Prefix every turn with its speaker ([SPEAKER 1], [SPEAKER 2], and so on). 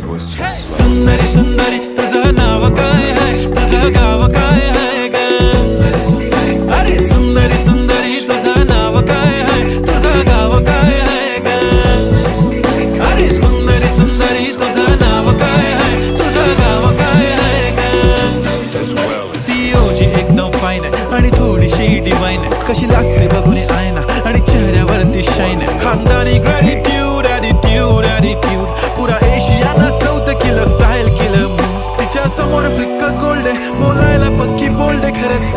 [SPEAKER 1] was just
[SPEAKER 2] सुंदरी सुंदरी तुझं नाव काय आहे, तुझं गाव काय आहे ग? अरे सुंदरी सुंदरी तुझं नाव काय आहे, तुझं गाव काय आहे ग? अरे सुंदरी सुंदरी तुझं नाव काय आहे, तुझं गाव काय आहे ग?
[SPEAKER 1] as well as
[SPEAKER 2] ती ओजी एकदम फाईन आहे आणि थोडीशी डिवाइन आहे, कशी लाजते बघून आयना आणि चेहऱ्यावरती शाईन आहे. खानदानी ग्रॅटिट्यूड ॲटिट्यूड ॲटिट्यूड पुरा एशियाना चौथं केलं स्टाईल केलं. तिच्या समोर फिक्का गोल्ड आहे, बोलायला पक्की बोल्ड आहे खरंच.